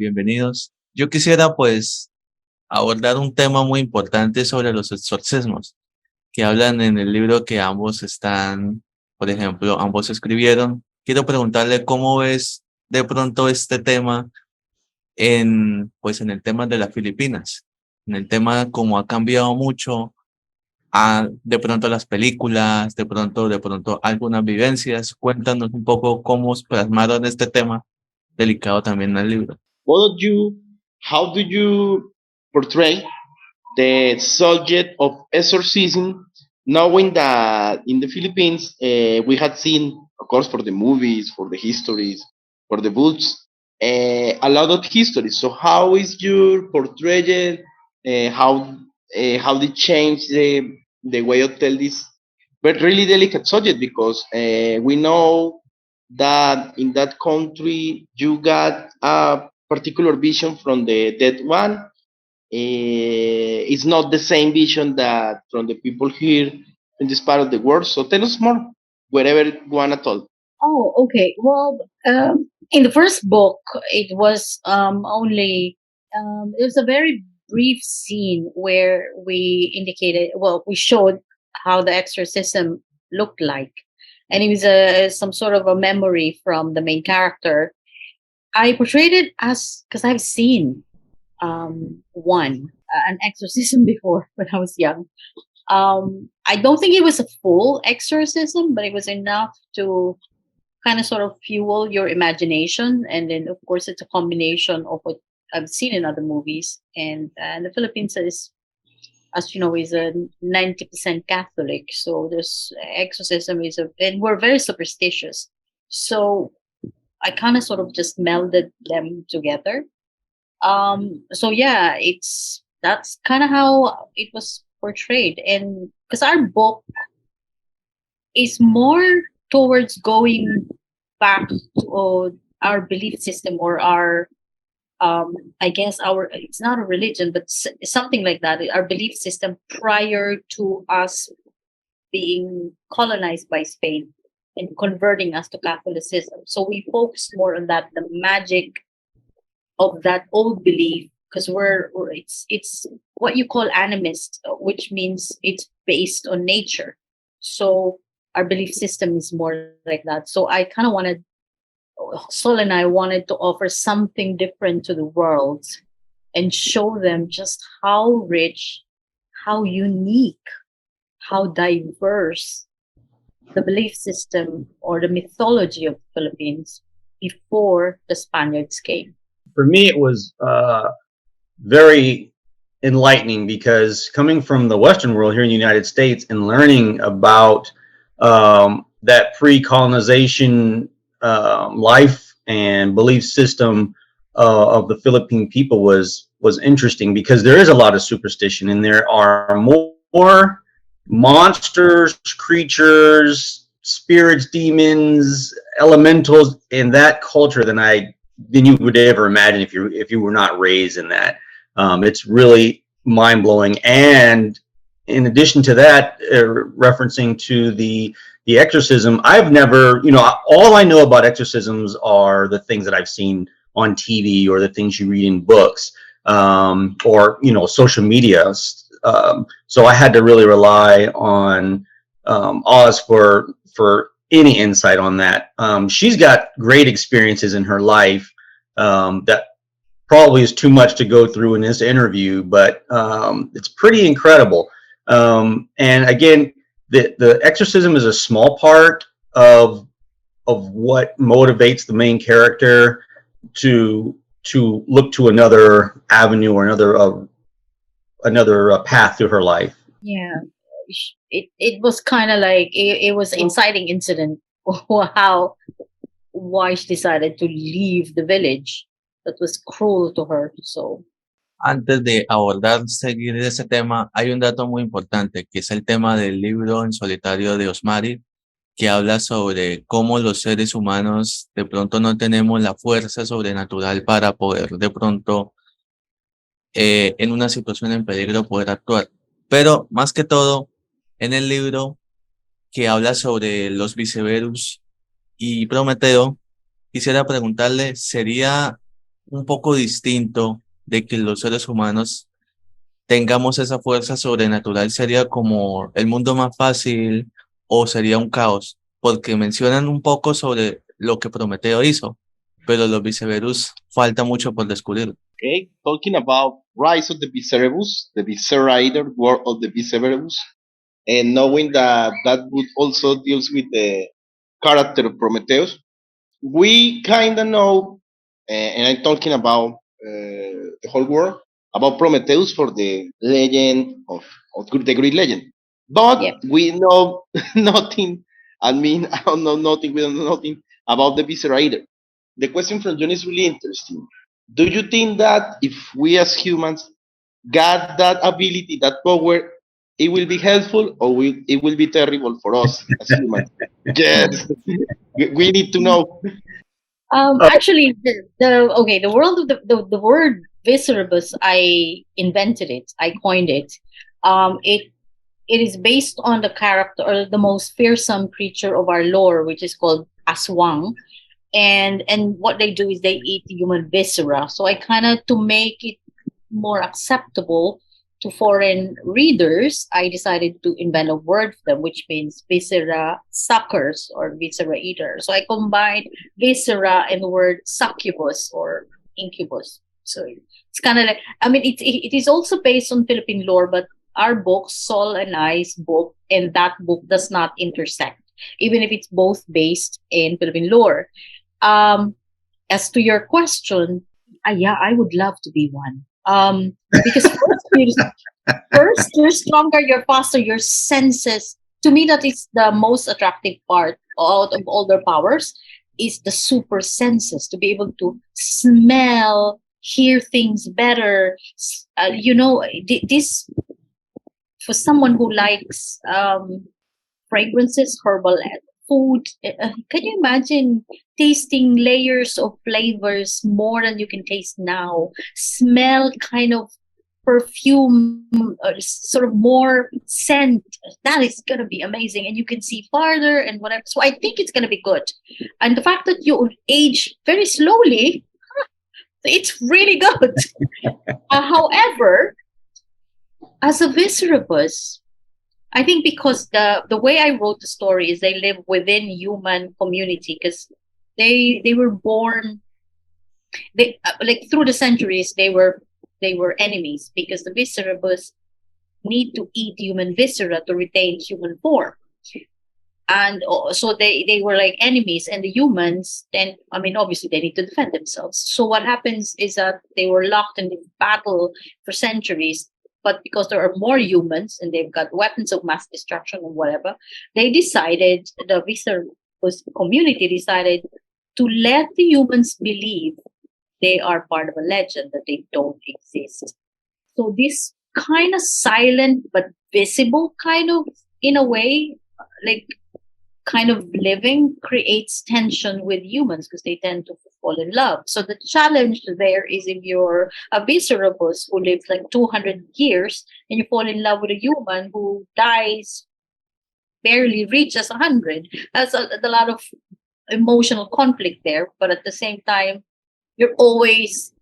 bienvenidos. Yo quisiera pues abordar un tema muy importante sobre los exorcismos, que hablan en el libro que ambos están, por ejemplo, ambos escribieron. Quiero preguntarle cómo ves de pronto este tema pues en el tema de las Filipinas, en el tema cómo ha cambiado mucho de pronto las películas, de pronto algunas vivencias. Cuéntanos un poco cómo plasmaron este tema delicado también en el libro. Both of you, how do you portray the subject of exorcism, knowing that in the Philippines we had seen, of course, for the movies, for the histories, for the books, a lot of histories. So how is your portrayal? How they change the way of tell this, but really delicate subject because we know that in that country you got a particular vision from the dead one. It's not the same vision that from the people here in this part of the world. So tell us more, wherever you want at all. Oh, okay. Well, in the first book, it was only it was a very brief scene where we showed how the exorcism looked like, and it was some sort of a memory from the main character. I portrayed it as because I've seen an exorcism before when I was young. I don't think it was a full exorcism, but it was enough to kind of sort of fuel your imagination. And then, of course, it's a combination of what I've seen in other movies. And the Philippines is, as you know, is a 90% Catholic. So there's exorcism and we're very superstitious. So I kind of sort of just melded them together. So yeah, that's kind of how it was portrayed. And because our book is more towards going back to our belief system or our I guess it's not a religion but something like that, our belief system prior to us being colonized by Spain and converting us to Catholicism. So we focus more on that, the magic of that old belief, because it's what you call animist, which means it's based on nature. So our belief system is more like that. So I kind of Sol and I wanted to offer something different to the world and show them just how rich, how unique, how diverse the belief system or the mythology of the Philippines before the Spaniards came. For me, it was very enlightening because coming from the Western world here in the United States and learning about that pre-colonization life and belief system of the Philippine people was interesting because there is a lot of superstition and there are more monsters, creatures, spirits, demons, elementals in that culture than you would ever imagine if you were not raised in that. It's really mind blowing. And in addition to that, referencing to the exorcism, I've never, all I know about exorcisms are the things that I've seen on TV or the things you read in books, or social media. So I had to really rely on Oz for any insight on that. She's got great experiences in her life that probably is too much to go through in this interview, but it's pretty incredible. And again, the exorcism is a small part of what motivates the main character to look to another avenue or another path to her life. Yeah, it was kind of like it was inciting incident why she decided to leave the village that was cruel to her. So Antes de seguir ese tema, hay un dato muy importante, que es el tema del libro en solitario de Osmari, que habla sobre cómo los seres humanos de pronto no tenemos la fuerza sobrenatural para poder de pronto en una situación en peligro poder actuar. Pero más que todo, en el libro que habla sobre los viceverus y Prometeo, quisiera preguntarle, ¿sería un poco distinto de que los seres humanos tengamos esa fuerza sobrenatural, sería como el mundo más fácil o sería un caos, porque mencionan un poco sobre lo que Prometeo hizo, pero los viceverus falta mucho por descubrir. Okay, talking about Rise of the Viseribus, the Viscerator, War of the Viseribus, and knowing that that book also deals with the character of Prometheus, we kind of know, and I'm talking about the whole world, about Prometheus for the legend of the Greek legend. Yeah. But we know nothing, I mean, I don't know nothing, we don't know nothing about the Viscera either. The question from John is really interesting. Do you think that if we as humans got that ability, that power, it will be helpful or it will be terrible for us as humans? Yes, we need to know. Actually, the world of the word Viseribus, I invented it. I coined it. It is based on the character or the most fearsome creature of our lore, which is called Aswang. And what they do is they eat human viscera. So I kind of, to make it more acceptable to foreign readers, I decided to invent a word for them, which means viscera suckers or viscera eater. So I combined viscera and the word succubus or incubus. So it's kind of like, I mean, it is also based on Philippine lore, but our book, Sol and I's book, and that book does not intersect, even if it's both based in Philippine lore. As to your question, yeah, I would love to be one. Because first, you're stronger, you're faster, your senses. To me, that is the most attractive part out of all their powers, is the super senses, to be able to smell, hear things better. This, for someone who likes fragrances, herbal food, can you imagine tasting layers of flavors more than you can taste now? Smell kind of perfume, sort of more scent. That is going to be amazing. And you can see farther and whatever. So I think it's going to be good. And the fact that you age very slowly, it's really good. However, as a Viseribus, I think because the way I wrote the story is they live within human community, because they were born, they like through the centuries they were enemies, because the Viseribus need to eat human viscera to retain human form, and so they were like enemies, and the humans then, I mean, obviously they need to defend themselves. So what happens is that they were locked in this battle for centuries. But because there are more humans and they've got weapons of mass destruction or whatever, they decided, the Viseribus community decided to let the humans believe they are part of a legend, that they don't exist. So this kind of silent but visible kind of, in a way, like kind of living creates tension with humans, because they tend to fall in love. So the challenge there is, if you're a Viseribus who lives like 200 years and you fall in love with a human who dies, barely reaches 100, that's a lot of emotional conflict there. But at the same time, you're always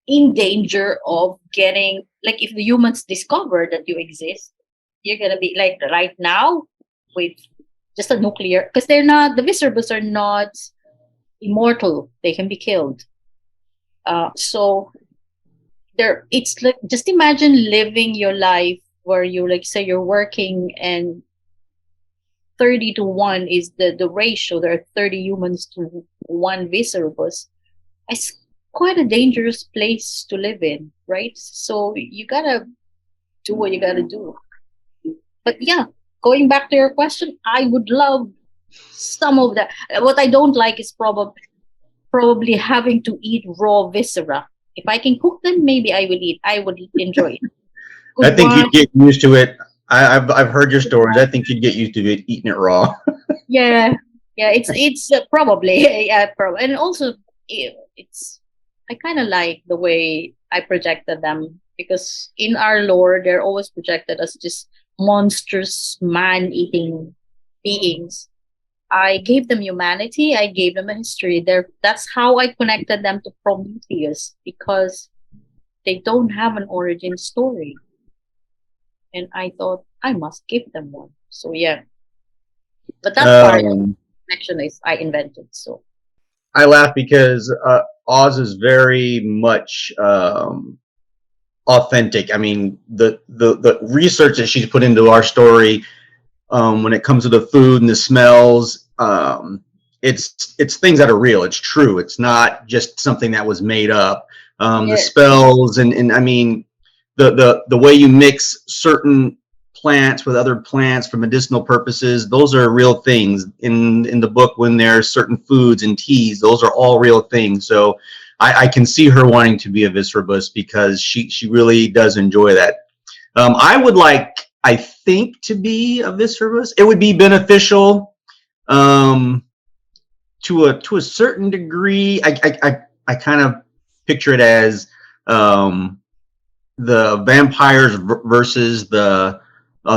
in danger of getting, like, if the humans discover that you exist, you're going to be like right now with just a nuclear, because they're not, the Viseribus are not immortal, they can be killed. So there, it's like, just imagine living your life where you, like, say you're working and 30 to 1 is the ratio. There are 30 humans to 1 Viseribus. It's quite a dangerous place to live in, right? So you gotta do what you gotta do. But yeah, going back to your question, I would love some of that. What I don't like is probably having to eat raw viscera. If I can cook them, maybe I will eat. I would enjoy it. I think you'd get used to it. I've heard your stories. I think you'd get used to it, eating it raw. Yeah, it's probably, yeah, probably. And also it's, I kind of like the way I projected them, because in our lore they're always projected as just monstrous man-eating beings. I gave them humanity. I gave them a history. That's how I connected them to Prometheus, because they don't have an origin story. And I thought I must give them one. So yeah. But that part Um, connection is I invented. So I laugh because Oz is very much authentic. I mean, the research that she's put into our story, when it comes to the food and the smells, it's things that are real. It's true. It's not just something that was made up. The yeah. spells and I mean, the way you mix certain plants with other plants for medicinal purposes, those are real things. In the book, when there's certain foods and teas, those are all real things. So I can see her wanting to be a Viscerabus because she really does enjoy that. I would like, I think, to be a Viscerabus. It would be beneficial um, to a certain degree. I kind of picture it as the vampires versus the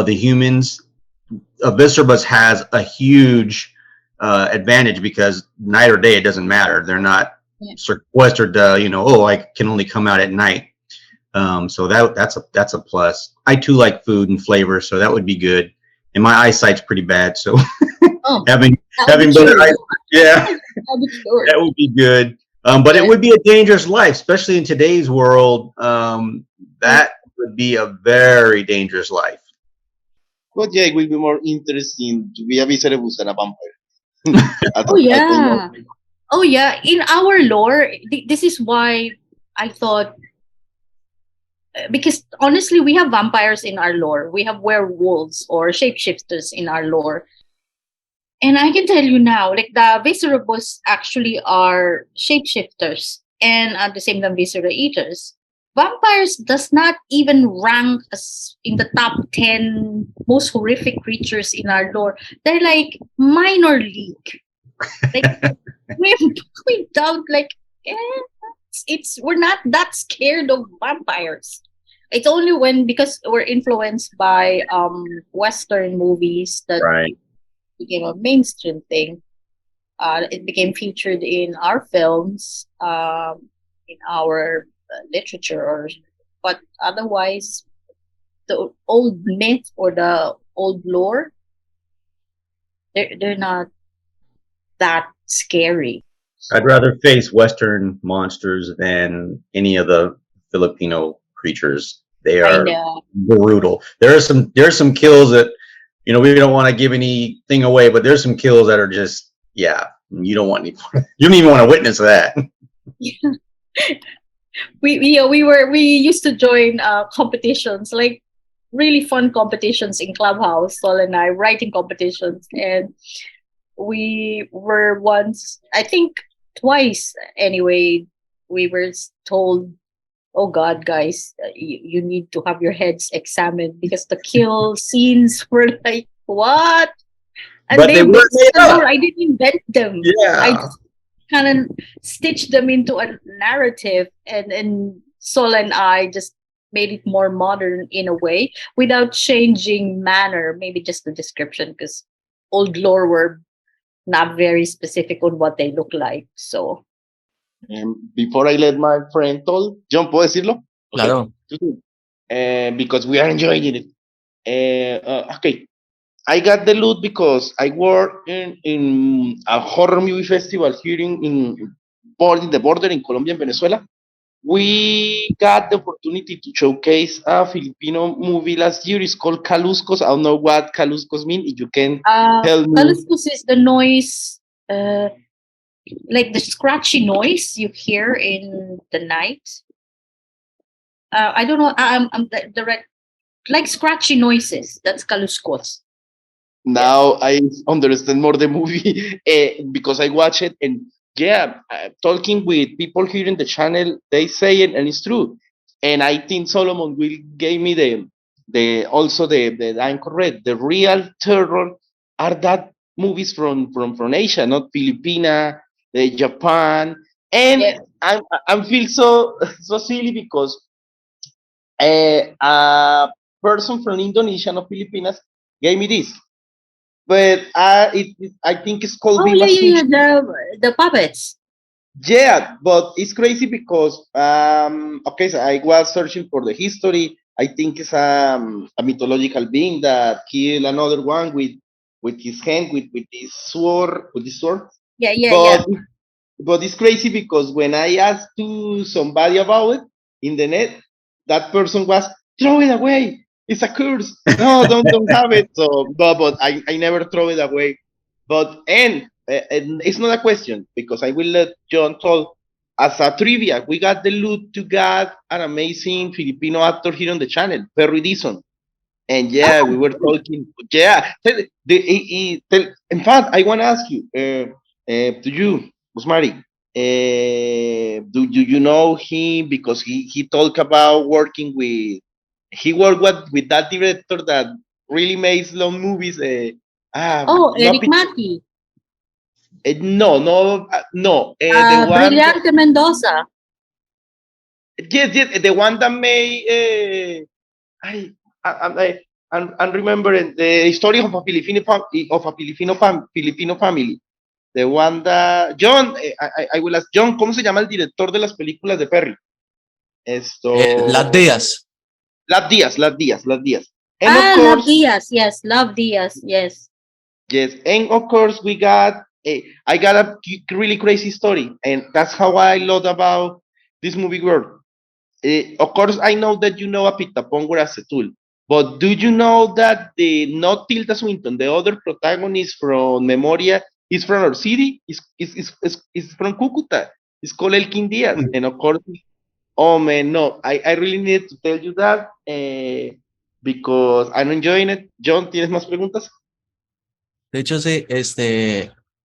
humans. Viscerabus has a huge advantage because night or day it doesn't matter. They're not sequestered. Oh, I can only come out at night. So that's a plus. I too like food and flavor, so that would be good. And my eyesight's pretty bad, so Oh, having that would be better sure. eyesight, yeah, That would be sure. that would be good. But it would be a dangerous life, especially in today's world. That would be a very dangerous life. But yeah, it will be more interesting to be a Viscerabus than a vampire. Oh As I know. yeah. Oh yeah. In our lore, this is why I thought, because honestly, we have vampires in our lore. We have werewolves or shapeshifters in our lore. And I can tell you now, like the Viscerabus actually are shapeshifters and at the same time Viscera eaters. Vampires does not even rank as in the top 10 most horrific creatures in our lore. They're like minor league. Like we doubt like eh, we're not that scared of vampires. It's only when, because we're influenced by Western movies, that Right. became a mainstream thing. It became featured in our films, in our literature, but otherwise, the old myth or the old lore, they're not that scary. I'd rather face Western monsters than any of the Filipino creatures. They I are know. brutal. There's some kills that we don't want to give anything away, but there's some kills that are just you don't want any. You don't even want to witness that. We used to join competitions, like really fun competitions in Clubhouse. Sol and I writing competitions, and we were once, I think twice anyway, we were told, oh God, guys, you need to have your heads examined because the kill scenes were like, what? And But they they weren't based made the up. lore. I didn't invent them. I Yeah. just kind of stitched them into a narrative, and Sol and I just made it more modern in a way without changing manner, maybe just the description, because old lore were not very specific on what they look like. So Before I let my friend tell, John, ¿puedo decirlo? Okay. Claro. Because we are enjoying it. Okay. I got the loot because I work in a horror movie festival here in the border in Colombia and Venezuela. We got the opportunity to showcase a Filipino movie last year. It's called Caluscos. I don't know what Caluscos mean. If you can help me. Caluscus is the noise, like the scratchy noise you hear in the night. I don't know. I'm direct, like scratchy noises. That's Caluscos. Now I understand more the movie because I watch it, and talking with people here in the channel, they say it and it's true. And I think Solomon will give me the I'm correct. The real terror are that movies from Asia, not Filipina, Japan, and Yeah. I feel so silly because a person from Indonesia, not Filipinas, gave me this. but I think it's called Oh Viva yeah, yeah, Sushi. yeah. The puppets. Yeah, but it's crazy because okay, so I was searching for the history. I think it's a mythological being that killed another one with his hand with this sword. Yeah, yeah, yeah. But it's crazy because when I asked to somebody about it in the net, that person was throw it away. It's a curse. No, don't have it. So, but I never throw it away. But and it's not a question because I will let John tell as a trivia. We got the loot to get an amazing Filipino actor here on the channel, Perry Dison. And yeah, we Oh, were talking. Yeah, in fact, I want to ask you, to you, Usmari, do you know him because he talked about working with he worked with that director that really makes long movies. oh, Not Eric picture. Mackey. No. The one, Brillante Mendoza. yes, the one that made. I, I'm remembering the story of a Filipino family. The one that John, I will ask John, ¿cómo se llama el director de las películas de Perry? Las Esto, Díaz. Las Días. And of Love course, Diaz. Yes, Love Diaz. Yes. yes, and of course we got, I got a really crazy story, and that's how I love about this movie world. Of course, I know that you know a Pitapongo as a tool, but do you know that the not Tilda Swinton, the other protagonist from Memoria, is from our city? Is from Cucuta. It's called Elkin Diaz. And of course, oh man, no, I really need to tell you that because I'm enjoying it. John, ¿tienes más preguntas? De hecho, sí,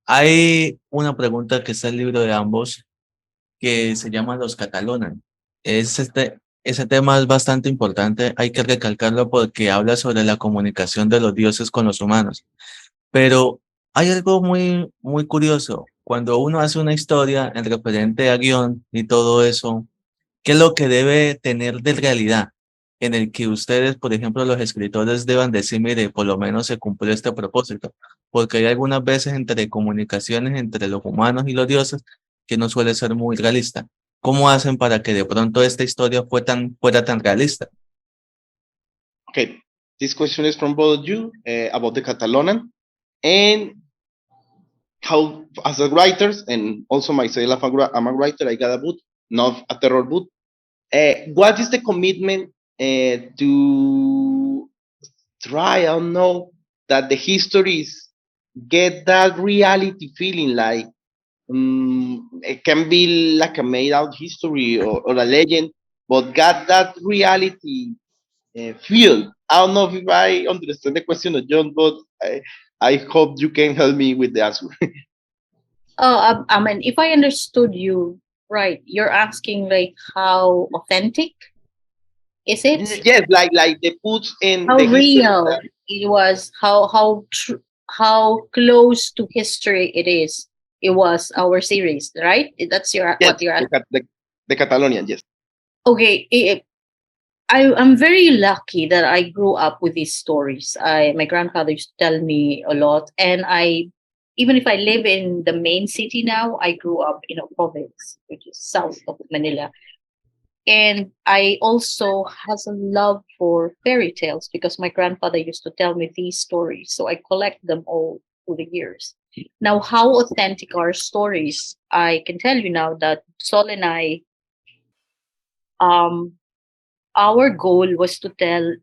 hay una pregunta que está en el libro de ambos que se llama los Catalonan. Ese tema es bastante importante, hay que recalcarlo porque habla sobre la comunicación de los dioses con los humanos. Pero hay algo muy curioso. Cuando uno hace una historia en referente a guión y todo eso, ¿qué es lo que debe tener de realidad? En el que ustedes, por ejemplo, los escritores deban decir, mire, por lo menos se cumplió este propósito. Porque hay algunas veces entre comunicaciones entre los humanos y los dioses que no suele ser muy realista. ¿Cómo hacen para que de pronto esta historia fuera tan realista? Okay, this question is from both of you about the Catalonan and how, as a writers, and also myself, I'm a writer. I got a book, not a terror book. What is the commitment to try? I don't know that the histories get that reality feeling like it can be like a made out history or a legend, but got that reality feel. I don't know if I understand the question of John, but I hope you can help me with the answer. Oh, I mean, if I understood you right, you're asking like how authentic is it? Yes, like the puts in How the history. real it was? How close to history it is? It was our series, right? That's Yes, what you're asking. the Catalonian. Yes. Okay, I'm very lucky that I grew up with these stories. My grandfather used to tell me a lot, and I even if I live in the main city now, I grew up in a province which is south of Manila, and I also has a love for fairy tales because my grandfather used to tell me these stories, so I collect them all through the years. Now, how authentic are stories? I can tell you now that Sol and I, um, our goal was to tell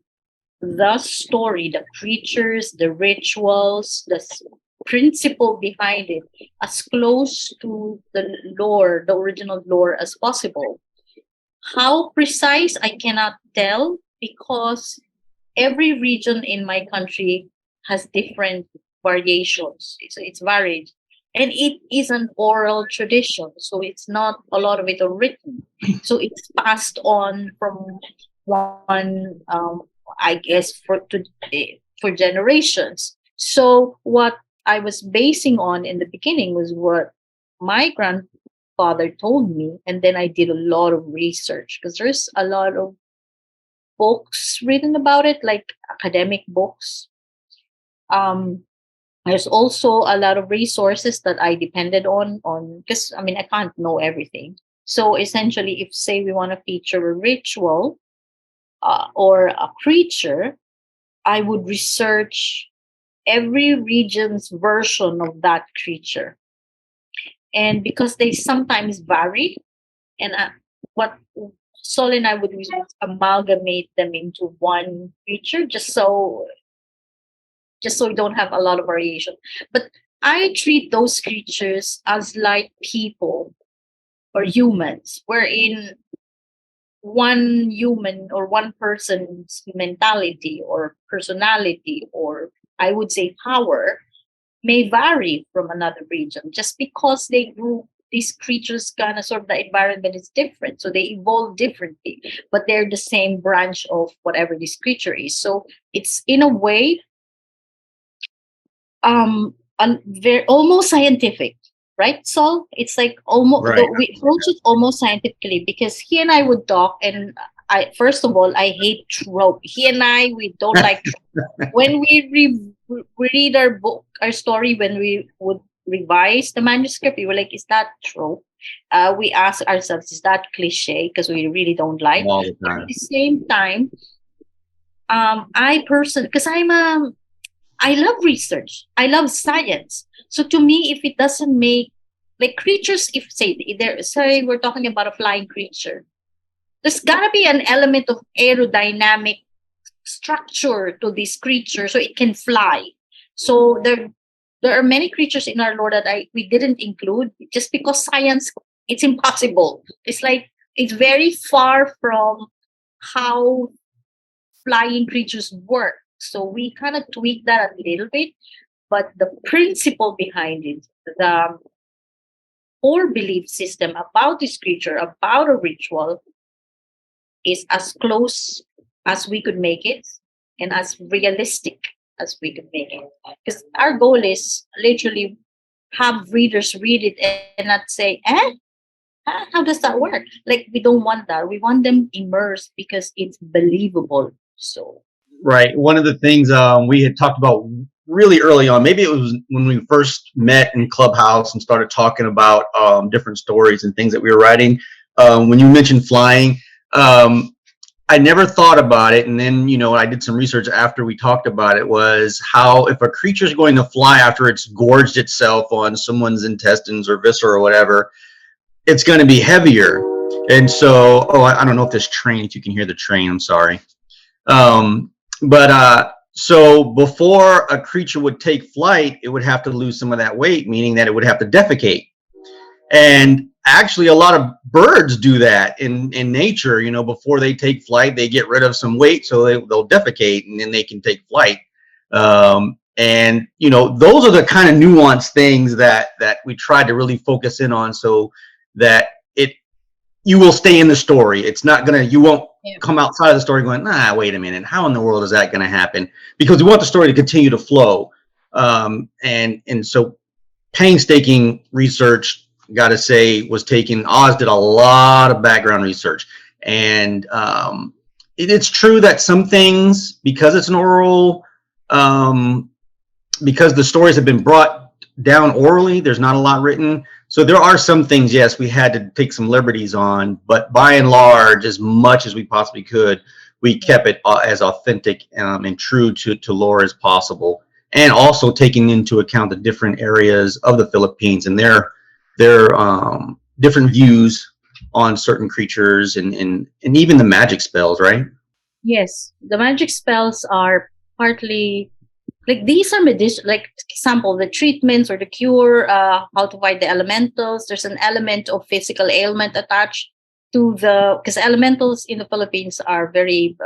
the story, the creatures, the rituals, principle behind it, as close to the lore, the original lore, as possible. How precise, I cannot tell because every region in my country has different variations. It's varied. And it is an oral tradition. So it's not a lot of it are written. So it's passed on from one, I guess, for generations. So what I was basing on in the beginning was what my grandfather told me, and then I did a lot of research because there's a lot of books written about it, like academic books. Um, There's also a lot of resources that I depended on because I mean I can't know everything. So essentially, if say we want to feature a ritual or a creature, I would research every region's version of that creature, and because they sometimes vary, and what Sol and I would amalgamate them into one creature, just so we don't have a lot of variation. But I treat those creatures as like people or humans, wherein one human or one person's mentality or personality, or I would say power, may vary from another region just because they grew these creatures kind of sort of the environment is different. So they evolve differently, but they're the same branch of whatever this creature is. So it's in a way very almost scientific, right, Saul? It's like almost Right. we approach it almost scientifically because he and I would talk, and I first of all I hate trope. He and I we don't like trope. When we read our book, our story, when we would revise the manuscript, we were like, is that trope? We ask ourselves, is that cliche? Because we really don't like. All the But at time. the same time, I personally, because I love research. I love science. So to me, if it doesn't make like creatures, if say we're talking about a flying creature, there's gotta be an element of aerodynamic structure to this creature so it can fly. So there are many creatures in our lore that we didn't include just because science it's impossible. It's like it's very far from how flying creatures work. So we kind of tweak that a little bit, but the principle behind it, the core belief system about this creature, about a ritual, is as close as we could make it and as realistic as we could make it. Because our goal is literally have readers read it and not say, How does that work? Like, we don't want that. We want them immersed because it's believable. So, Right. One of the things we had talked about really early on, maybe it was when we first met in Clubhouse and started talking about different stories and things that we were writing. When you mentioned flying, I never thought about it. And then, I did some research after we talked about it, was how if a creature is going to fly after it's gorged itself on someone's intestines or viscera or whatever, it's going to be heavier. And so, I don't know if this train, if you can hear the train, I'm sorry. So before a creature would take flight, it would have to lose some of that weight, meaning that it would have to defecate. And actually, a lot of birds do that in nature. Before they take flight, they get rid of some weight so they'll defecate, and then they can take flight. And those are the kind of nuanced things that we try to really focus in on, so that you will stay in the story. It's not gonna, you won't come outside of the story going, wait a minute, how in the world is that going to happen? Because we want the story to continue to flow. And so painstaking research, got to say, was taken. Oz did a lot of background research. And it's true that some things, because it's an oral, because the stories have been brought down orally, there's not a lot written. So there are some things, yes, we had to take some liberties on, but by and large, as much as we possibly could, we kept it as authentic and true to lore as possible, and also taking into account the different areas of the Philippines and their different views on certain creatures and even the magic spells, right? yes, the magic spells are partly like these are medicinal, like example the treatments or the cure, how to fight the elementals. There's an element of physical ailment attached to the, because elementals in the Philippines are very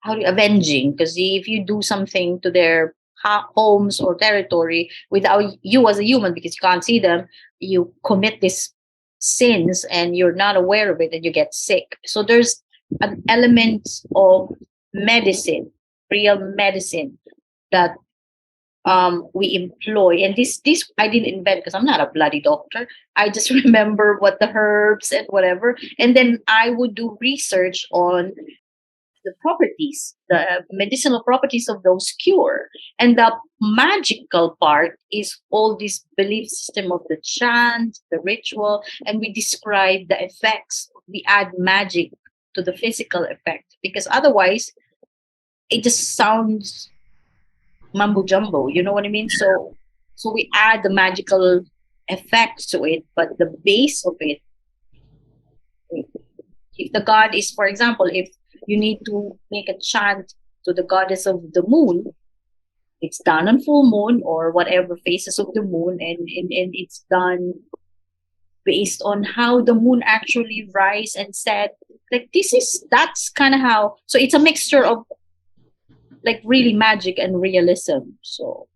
avenging, because if you do something to their homes or territory without you as a human, because you can't see them, you commit these sins and you're not aware of it and you get sick. So there's an element of medicine, real medicine, that we employ. And this I didn't invent because I'm not a bloody doctor. I just remember what the herbs and whatever, and then I would do research on the properties, the medicinal properties of those cure. And the magical part is all this belief system of the chant, the ritual, and we describe the effects. We add magic to the physical effect because otherwise it just sounds mumbo jumbo. You know what I mean? So we add the magical effects to it, but the base of it, if the god is, for example, if you need to make a chant to the goddess of the moon, it's done on full moon or whatever phases of the moon, and it's done based on how the moon actually rise and set. Like that's kind of how. So it's a mixture of like really magic and realism. So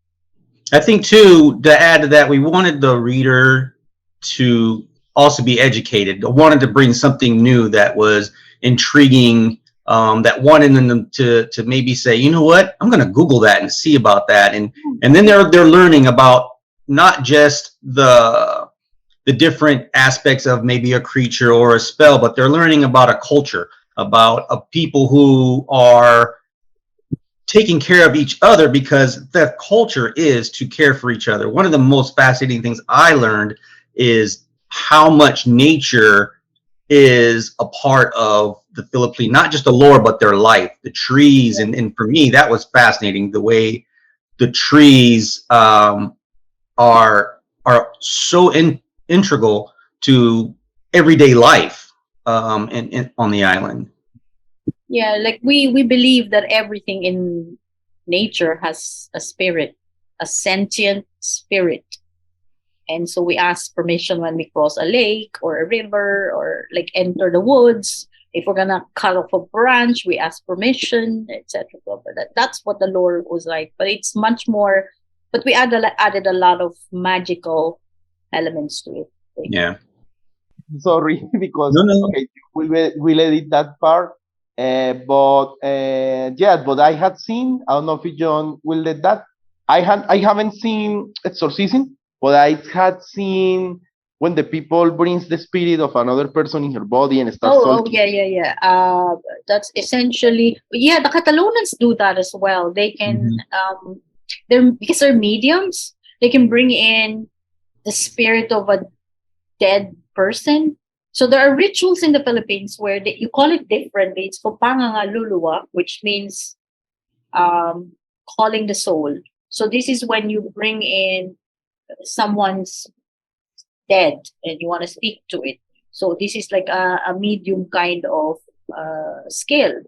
I think too, to add to that, we wanted the reader to also be educated. I wanted to bring something new that was intriguing, that wanted them to maybe say, you know what, I'm going to Google that and see about that, and then they're learning about not just the different aspects of maybe a creature or a spell, but they're learning about a culture, about a people who are taking care of each other, because the culture is to care for each other. One of the most fascinating things I learned is how much nature is a part of the Philippines, not just the lore, but their life, the trees. And for me, that was fascinating, the way the trees are so integral to everyday life on the island. yeah, like we believe that everything in nature has a spirit, a sentient spirit. And so we ask permission when we cross a lake or a river or like enter the woods. If we're gonna cut off a branch, we ask permission, etc. But that's what the lore was like. But it's much more. But we added a lot of magical elements to it. Yeah. Sorry, because No. okay, we'll edit that part. But I had seen. I don't know if Jhon will let that. I haven't seen Exorcism, but I had seen when the people brings the spirit of another person in her body and starts talking. Yeah. That's essentially the Catalonans do that as well. They can because they're mediums. They can bring in the spirit of a dead person. So there are rituals in the Philippines where you call it differently. It's Luluwa, which means calling the soul. So this is when you bring in someone's dead and you want to speak to it. So this is like a medium kind of skill.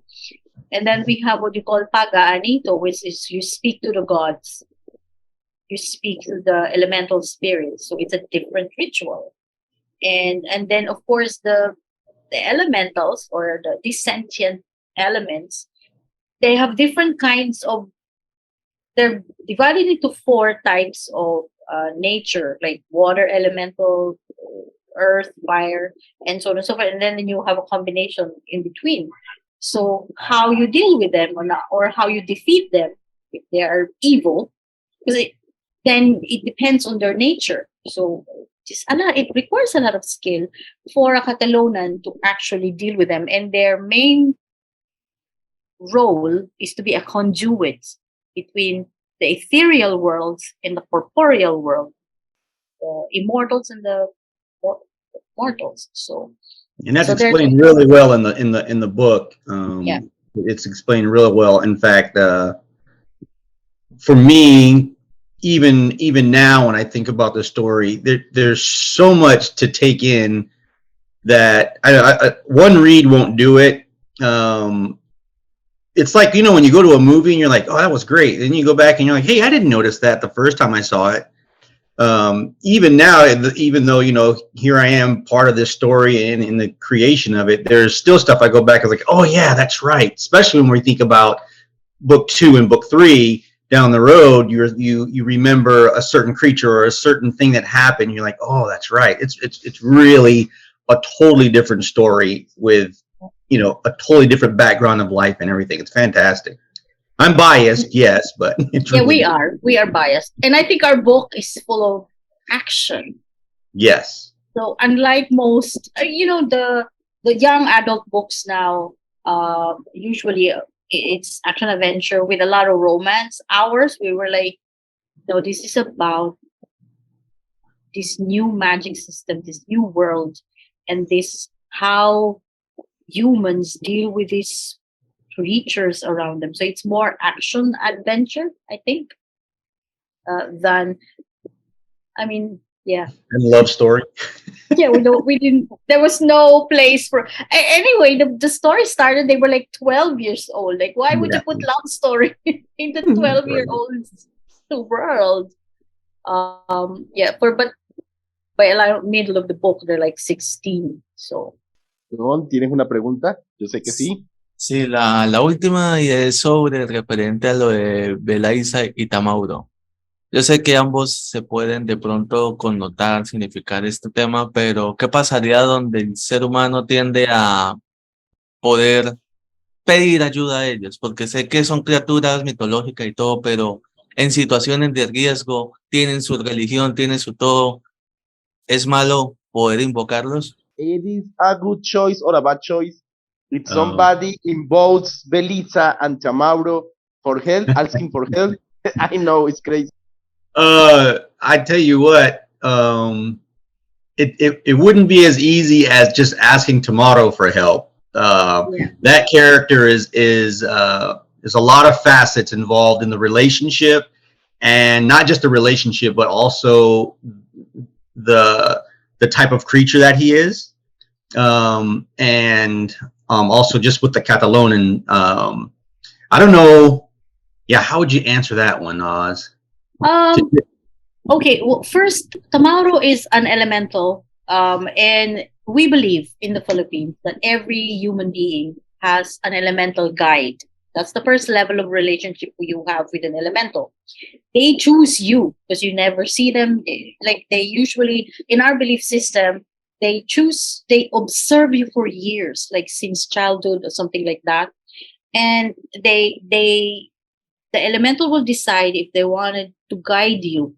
And then we have what you call Pagaanito, which is you speak to the gods. You speak to the elemental spirits. So it's a different ritual. And then of course the elementals or the sentient elements, they have different kinds of, they're divided into 4 types of nature, like water elemental, earth, fire, and so on and so forth. And then you have a combination in between. So how you deal with them or not, or how you defeat them if they are evil, because then it depends on their nature. So it requires a lot of skill for a Catalonan to actually deal with them. And their main role is to be a conduit between the ethereal worlds and the corporeal world, the immortals and the mortals. And that's explained really well in the book. It's explained really well. In fact, for me, even now when I think about the story, there's so much to take in that one read won't do it. It's like, when you go to a movie and you're like, oh, that was great. Then you go back and you're like, hey, I didn't notice that the first time I saw it. Even now, even though, here I am part of this story and in the creation of it, there's still stuff I go back and like, oh yeah, that's right. Especially when we think about book 2 and book 3 down the road, you remember a certain creature or a certain thing that happened. You're like, oh, that's right. It's really a totally different story with, a totally different background of life and everything. It's fantastic. I'm biased, yes, but it's really we are biased, and I think our book is full of action. Yes. So unlike most, the young adult books now, Usually it's action adventure with a lot of romance. Ours, we were like, no, this is about this new magic system, this new world, and this how humans deal with these creatures around them. So it's more action adventure, I think, than I mean, yeah. And love story. Yeah, we didn't there was no place for anyway, the story started, they were like 12 years old. Like, why would you put love story in the 12-year-old's world? Yeah, but by the middle of the book they're like 16. So Jhon, ¿tienes una pregunta? Yo sé que sí. Sí, la última y es sobre referente a lo de Belaiza y Tamauro. Yo sé que ambos se pueden de pronto connotar, significar este tema, pero ¿qué pasaría donde el ser humano tiende a poder pedir ayuda a ellos? Porque sé que son criaturas mitológicas y todo, pero en situaciones de riesgo, tienen su religión, tienen su todo. ¿Es malo poder invocarlos? It is a good choice or a bad choice. If Oh. somebody involves Belisa and Tamauro for help, asking for help, I know it's crazy. I tell you what, it wouldn't be as easy as just asking Tomato for help. That character is there's a lot of facets involved in the relationship, and not just the relationship, but also the type of creature that he is, and also just with the Katalonan. I don't know. Yeah, how would you answer that one, Oz? Okay, well, first, Tamaro is an elemental, and we believe in the Philippines that every human being has an elemental guide. That's the first level of relationship you have with an elemental. They choose you because you never see them. Like, they usually, in our belief system, they observe you for years, like since childhood or something like that. And the elemental will decide if they wanted to guide you.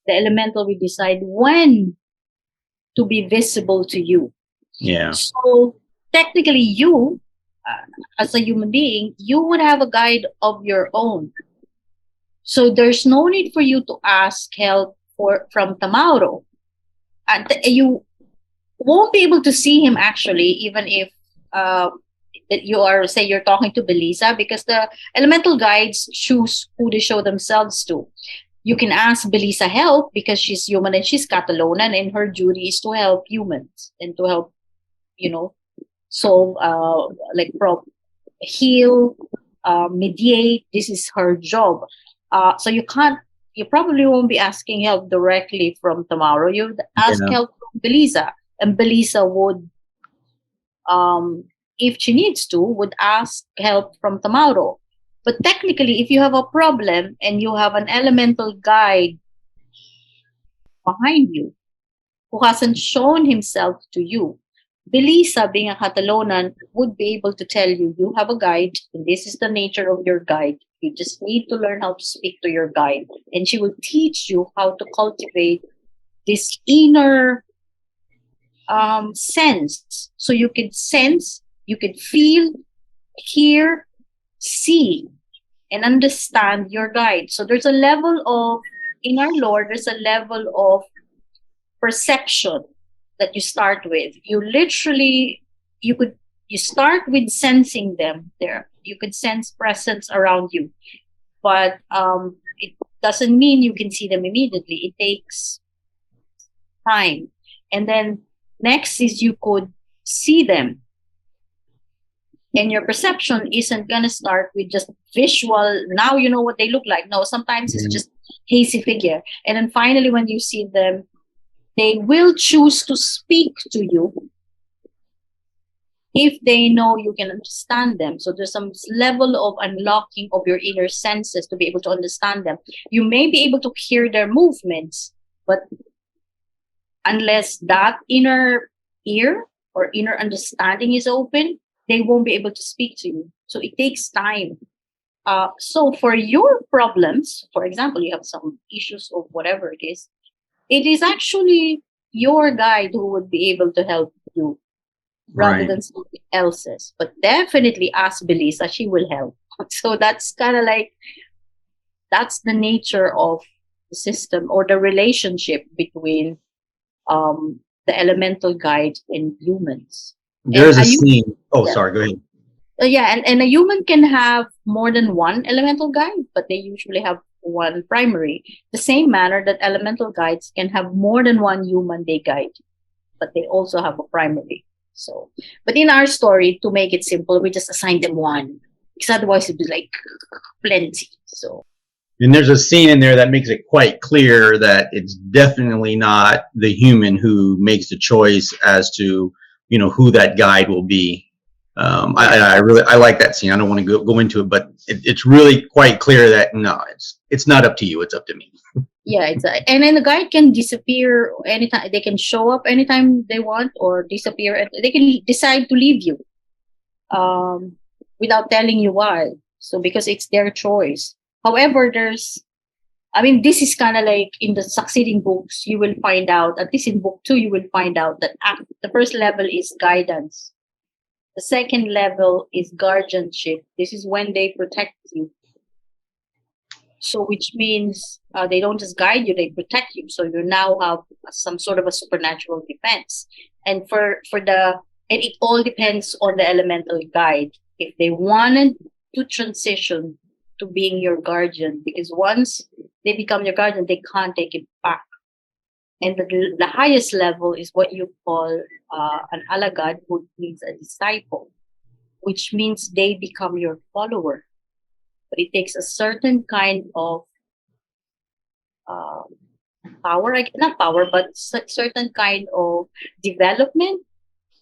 The elemental will decide when to be visible to you. Yeah. So technically, you, as a human being, you would have a guide of your own. So there's no need for you to ask help from Tamauro. And you won't be able to see him actually, even if you're talking to Belisa, because the elemental guides choose who they show themselves to. You can ask Belisa help because she's human and she's Katalonan, and her duty is to help humans and to help, solve, heal, mediate. This is her job. So you probably won't be asking help directly from Tamaro. You ask help from Belisa, and Belisa would, if she needs to, would ask help from Tamaro. But technically, if you have a problem and you have an elemental guide behind you who hasn't shown himself to you, Belisa, being a Katalonan, would be able to tell you, you have a guide, and this is the nature of your guide. You just need to learn how to speak to your guide. And she will teach you how to cultivate this inner sense. So you can sense, you can feel, hear, see, and understand your guide. So there's a level of, in our lore, there's a level of perception that you start with. You literally, you start with sensing them there. You could sense presence around you. But it doesn't mean you can see them immediately. It takes time. And then next is you could see them. And your perception isn't going to start with just visual, now you know what they look like. No, sometimes it's just hazy figure. And then finally, when you see them, they will choose to speak to you if they know you can understand them. So there's some level of unlocking of your inner senses to be able to understand them. You may be able to hear their movements, but unless that inner ear or inner understanding is open, they won't be able to speak to you. So it takes time. So for your problems, for example, you have some issues of whatever it is actually your guide who would be able to help you. rather Right. than somebody else's. But definitely ask Belisa, she will help. So that's kind of like, that's the nature of the system or the relationship between the elemental guide and humans. And There's a scene. Oh, yeah, sorry. Go ahead. yeah, and a human can have more than one elemental guide, but they usually have one primary. The same manner that elemental guides can have more than one human they guide, but they also have a primary. So, but in our story, to make it simple, we just assign them one, because otherwise it'd be like plenty. So And there's a scene in there that makes it quite clear that it's definitely not the human who makes the choice as to, who that guide will be. I really like that scene. I don't want to go into it, but it's really quite clear that no, it's not up to you. It's up to me. yeah, and then the guide can disappear anytime. They can show up anytime they want or disappear. And they can decide to leave you, without telling you why. So because it's their choice. However, this is kind of like in the succeeding books, you will find out, at least in book 2, you will find out that the first level is guidance. The second level is guardianship. This is when they protect you. So which means they don't just guide you, they protect you. So you now have some sort of a supernatural defense. And and it all depends on the elemental guide. If they wanted to transition to being your guardian, because once they become your guardian, they can't take it back. And the highest level is what you call an alagad, who means a disciple, which means they become your follower. But it takes a certain kind of power, not power, but certain kind of development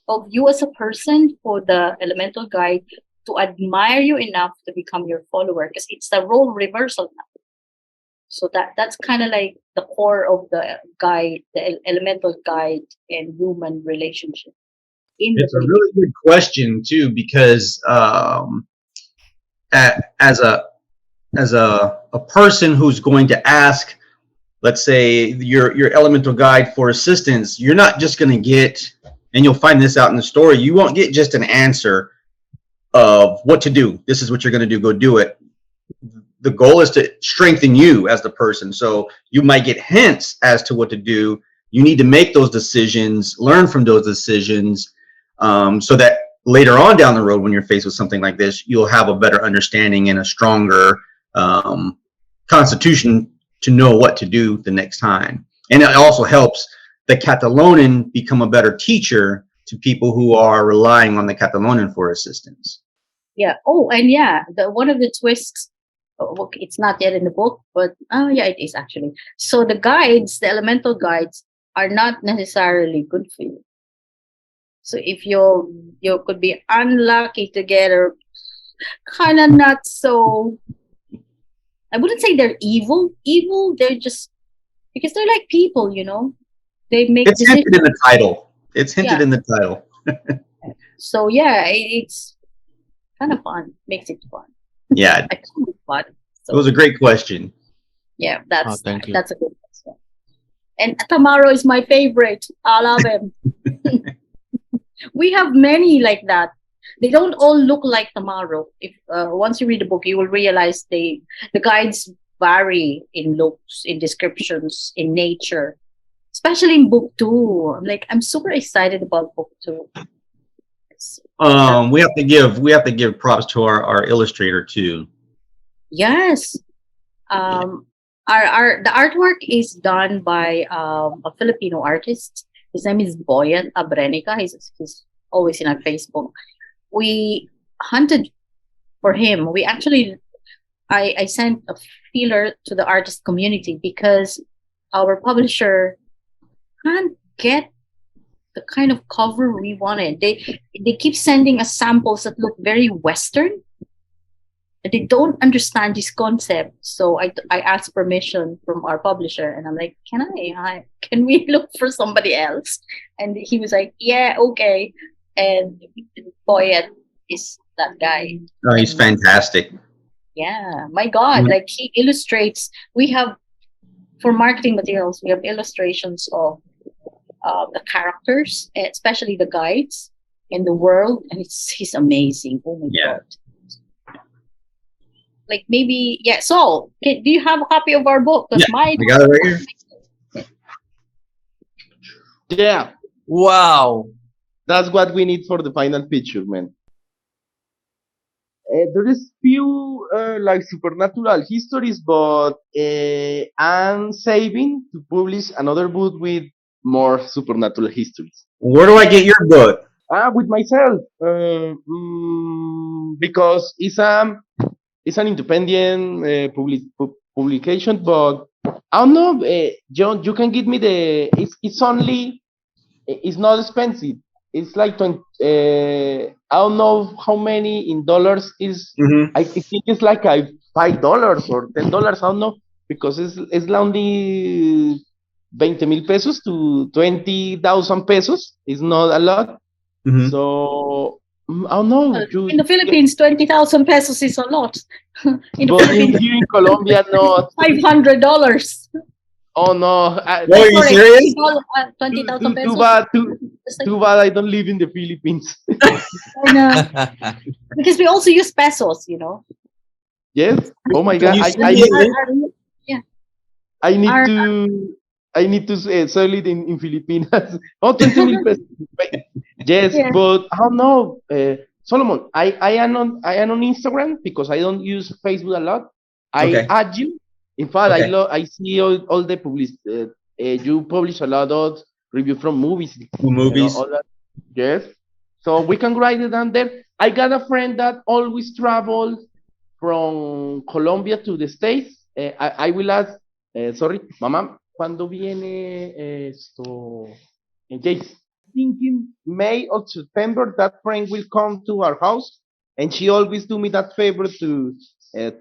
of you as a person for the elemental guide to admire you enough to become your follower, because it's the role reversal now. So that's kind of like the core of the guide, the elemental guide and human relationship. It's a really good question too, because as a person who's going to ask, let's say, your elemental guide for assistance, you're not just going to get, and you'll find this out in the story, you won't get just an answer of what to do. This is what you're going to do. Go do it. The goal is to strengthen you as the person. So you might get hints as to what to do. You need to make those decisions, learn from those decisions, so that later on down the road, when you're faced with something like this, you'll have a better understanding and a stronger constitution to know what to do the next time. And it also helps the Katalonan become a better teacher to people who are relying on the Katalonan for assistance. Yeah. Oh, and yeah, one of the twists. It's not yet in the book, but yeah, it is actually. So the guides, the elemental guides, are not necessarily good for you. So if you could be unlucky to get a kind of not so. I wouldn't say they're evil. Evil, they're just because they're like people, They make it's decisions. hinted in the title. It's hinted in the title. So yeah, it's kind of fun. Makes it fun. Yeah, I kind of fun. So, it was a great question. Yeah, that's thank you. that's a good question. And Tamaro is my favorite. I love him. We have many like that. They don't all look like Tamaro. If once you read the book, you will realize the guides vary in looks, in descriptions, in nature. Especially in book 2. I'm super excited about book 2. We have to give props to our illustrator too. Yes. The artwork is done by a Filipino artist. His name is Boyan Abrenica. He's always in our Facebook. We hunted for him. We actually, I sent a feeler to the artist community because our publisher can't get the kind of cover we wanted. They keep sending us samples that look very Western. They don't understand this concept. So I asked permission from our publisher, and I'm like, can we look for somebody else? And he was like, yeah, okay. And Boyet is that guy. Oh, he's fantastic. Yeah, my God, he illustrates. We have, for marketing materials, we have illustrations of the characters, especially the guides. in the world, and he's amazing. Oh my Yeah. god! Like maybe So, do you have a copy of our book? Because Yeah, I got it right here. Yeah, Wow. that's what we need for the final picture, man. There is few like supernatural histories, but I'm saving to publish another book with more supernatural histories. Where do I get your book? With myself, because it's an independent publication, but I don't know, John. You can give me the. It's only. It's not expensive. It's like 20. I don't know how many in dollars is. Mm-hmm. I think it's like a $5 or $10. I don't know, because it's only 20,000 pesos to 20,000 pesos. It's not a lot. Mm-hmm. So I don't know. in the Philippines, 20,000 pesos is a lot. In the But Philippines, here in Colombia, not. $500. Oh no! Oh, are you serious? 20,000 pesos. Too bad. Too bad. I don't live in the Philippines. I know. Because we also use pesos, you know. Yes. Oh my Can God! you I send me a link? I need to sell it in Filipinas. Oh, 20,000 pesos. Yes, Yeah. but I don't know, Solomon. I am on Instagram because I don't use Facebook a lot. I Okay. add you. In fact, Okay. I see all the you publish a lot of review from movies. Movies. All that. Yes. So we can write it down there. I got a friend that always travels from Colombia to the States. I will ask, sorry, mamá, ¿cuándo viene esto? Jace, thinking May or September, that friend will come to our house, and she always do me that favor to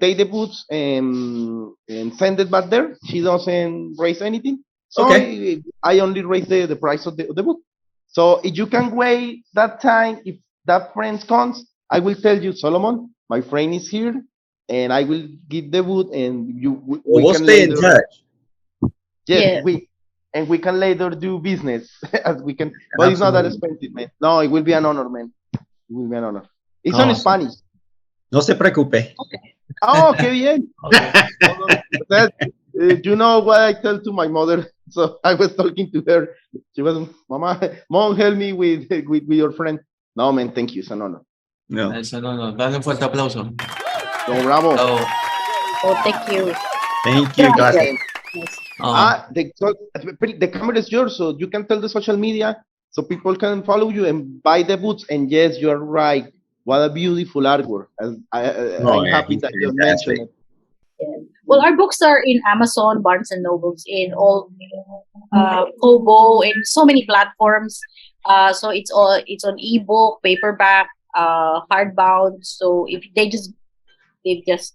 take the boots and send it back there. She doesn't raise anything, so Okay. I only raise the price of the book. So if you can wait that time, if that friend comes, I will tell you, Solomon, my friend is here, and I will give the boot, and Well, we we'll can stay in later. touch. Yes, Yeah. we can later do business as we can, Yeah, but it's not that absolutely. expensive, man. No, it will be an honor, man. It will be an honor. It's on Awesome. Spanish. No se preocupe. Oh, qué bien. That, you know what I tell to my mother? So I was talking to her. She was, Mama, Mom, help me with your friend. No, man, thank you. It's an honor. No. Eso no. Dale un fuerte aplauso. So, bravo. Oh, Oh, thank you. Thank you, guys. Gracias. Yes. The camera is yours, so you can tell the social media so people can follow you and buy the boots. And yes, you're right. What a beautiful artwork. I'm happy he's that you fantastic. mentioned it. Yeah. Well, our books are in Amazon, Barnes and Nobles, in all Kobo, in so many platforms. So it's on ebook, paperback, hardbound. So if they just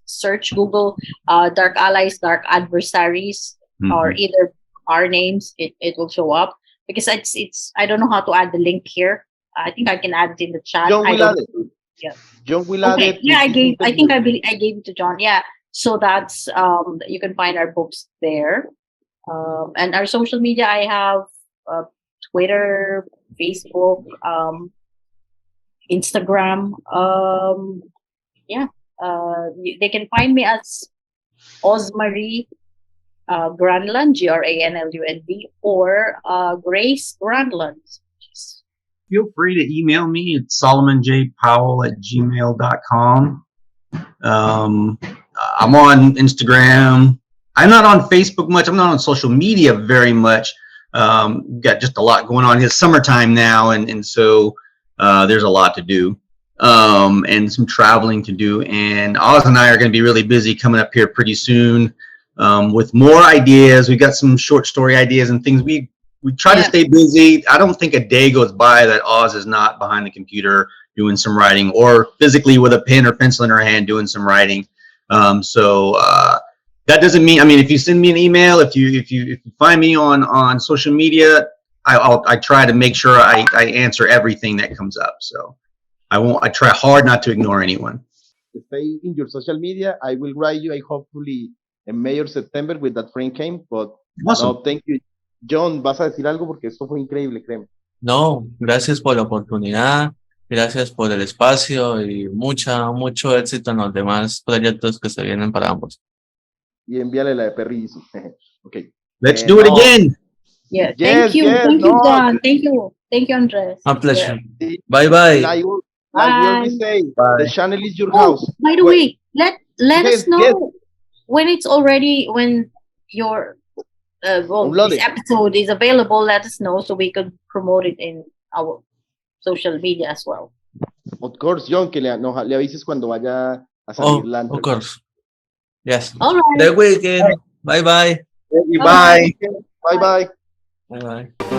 search Google Dark Allies, Dark Adversaries, or either our names, it will show up. Because it's I don't know how to add the link here. I think I can add it in the chat. John will add it. Yeah. John will add Okay. it. Yeah, I gave it to John. Yeah. So that's you can find our books there. And our social media, I have Twitter, Facebook, Instagram. They can find me as Osmarie Granlund, Granlund, or Grace Granlund. Feel free to email me at solomonjpowell@gmail.com. I'm on Instagram. I'm not on Facebook much. I'm not on social media very much. Got just a lot going on. It's summertime now, and so there's a lot to do, and some traveling to do. And Oz and I are going to be really busy coming up here pretty soon with more ideas. We've got some short story ideas and things. We try to stay busy. I don't think a day goes by that Oz is not behind the computer doing some writing, or physically with a pen or pencil in her hand doing some writing. So that doesn't mean, I mean, if you send me an email, if you find me on social media, I try to make sure I answer everything that comes up. So I try hard not to ignore anyone. Stay in your social media. I will write you, hopefully in May or September with that friend came. But Awesome. no, thank you. John, vas a decir algo porque esto fue increíble, créeme. no, gracias por la oportunidad. Gracias por el espacio y mucho éxito en los demás proyectos que se vienen para ambos. Y envíale la de perrizo. Okay. Let's do it no. again. Yeah, Yes, thank you, yes, thank you, no. Jhon, thank you, Andres. A pleasure. Yeah. Bye bye. Like we Bye. always say, Bye. the channel is your Oh, house. by the Wait, way, let yes, us know yes. when your this Uploaded. episode is available. Let us know so we could promote it in our social media as well. Of course, Jhon, que le avises cuando vaya a salir la Of entrevista. course. Yes. All right. The weekend. Bye bye. Bye. Bye bye. Bye bye.